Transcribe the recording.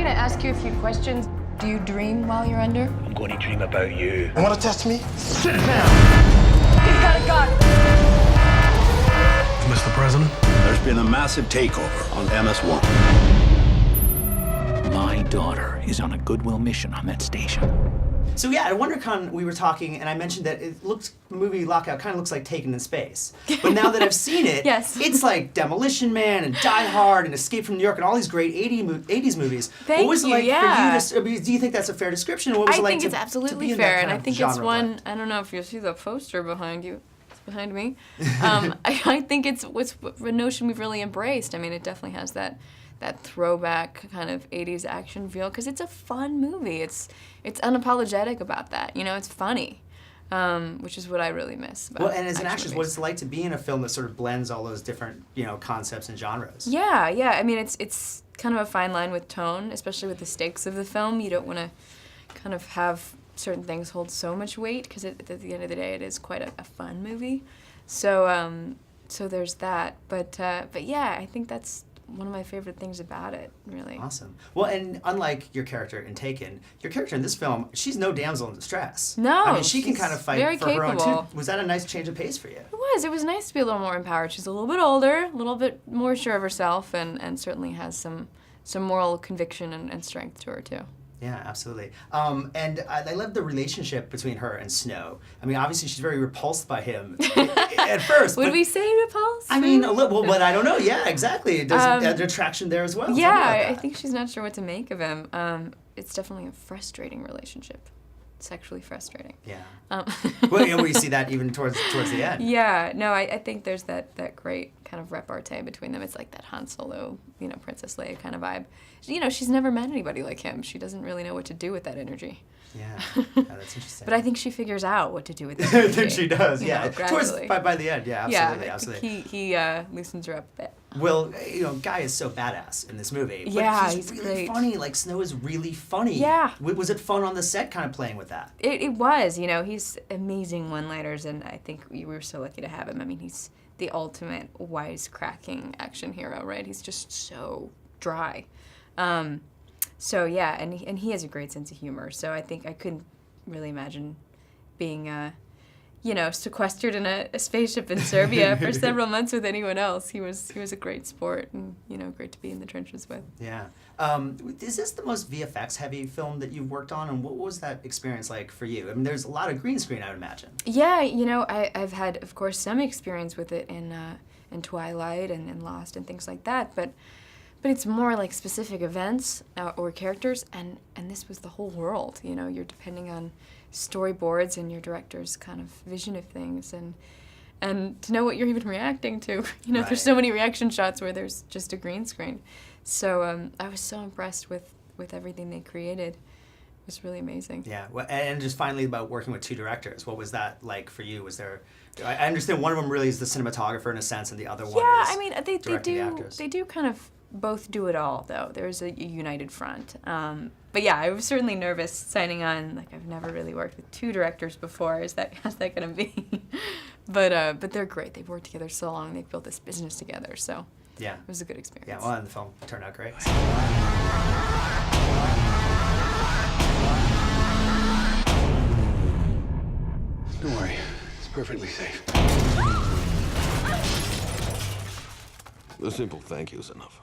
gonna ask you a few questions. Do you dream while you're under? I'm going to dream about you. You want to test me? Sit down! He's got a gun! Mr. President? There's been a massive takeover on MS-1. My daughter is on a goodwill mission on that station. So yeah, at WonderCon we were talking, and I mentioned that the movie Lockout kind of looks like Taken in space. But now that I've seen it, Yes. it's like Demolition Man and Die Hard and Escape from New York and all these great 80s movies. Thank what was it you, like yeah. for you to? I mean, do you think that's a fair description? Or what was I it like think to, it's absolutely to be in fair, that and kind I of think it's genre one. blend? I don't know if you'll see the poster behind you, behind me. I think it's a notion we've really embraced. I mean, it definitely has that throwback kind of 80s action feel because it's a fun movie. It's unapologetic about that. You know, it's funny, which is what I really miss about Well, and as an action actress, movies. what it's like to be in a film that sort of blends all those different, concepts and genres. Yeah. I mean, it's kind of a fine line with tone, especially with the stakes of the film. You don't want to kind of have certain things hold so much weight because at the end of the day, it is quite a fun movie. So there's that. But yeah, I think that's one of my favorite things about it, really. Awesome. Well, and unlike your character in Taken, your character in this film, she's no damsel in distress. No, I mean, she can she's kind of fight very for her own capable. too. Was that a nice change of pace for you? It was nice to be a little more empowered. She's a little bit older, a little bit more sure of herself, and certainly has some moral conviction and strength to her, too. Yeah, absolutely. And I love the relationship between her and Snow. I mean, obviously she's very repulsed by him at first. Would but, we say repulsed? I mean, a little, but I don't know. Yeah, exactly. There's an attraction there as well. Tell me about Yeah, I that. think she's not sure what to make of him. It's definitely a frustrating relationship. Sexually frustrating. Yeah. Well, we see that even towards the end. Yeah, no, I think there's that great kind of repartee between them. It's like that Han Solo, Princess Leia kind of vibe. She's never met anybody like him. She doesn't really know what to do with that energy. Yeah, that's interesting. But I think she figures out what to do with that I energy. think she does, yeah. Towards by the end, yeah, absolutely, yeah, absolutely. He loosens her up a bit. Well, Guy is so badass in this movie. But Yeah, he's he's really great. funny. Like, Snow is really funny. Yeah. Was it fun on the set kind of playing with that? It was, he's amazing one-liners, and I think we were so lucky to have him. I mean, he's the ultimate wisecracking action hero, right? He's just so dry. So yeah, and he has a great sense of humor. So I think I couldn't really imagine being, sequestered in a spaceship in Serbia for several months with anyone else. He was a great sport, and great to be in the trenches with. Yeah. Is this the most VFX heavy film that you've worked on, and what was that experience like for you? I mean, there's a lot of green screen, I would imagine. Yeah, I've had, of course, some experience with it in Twilight and in Lost and things like that, but it's more like specific events or characters, and this was the whole world. You're depending on storyboards and your director's kind of vision of things, and to know what you're even reacting to. Right. There's so many reaction shots where there's just a green screen. So I was so impressed with everything they created. It was really amazing. Yeah, well, and just finally about working with two directors, what was that like for you? Was there? I understand one of them really is the cinematographer in a sense, and the other one Yeah, is I mean directing the actors. they do kind of both do it all, though. There's a united front. But yeah, I was certainly nervous signing on. Like, I've never really worked with two directors before. How's that gonna be? But they're great. They've worked together so long. They've built this business together. So yeah, it was a good experience. Yeah, well, and the film turned out great. Don't worry. It's perfectly safe. A simple thank you is enough.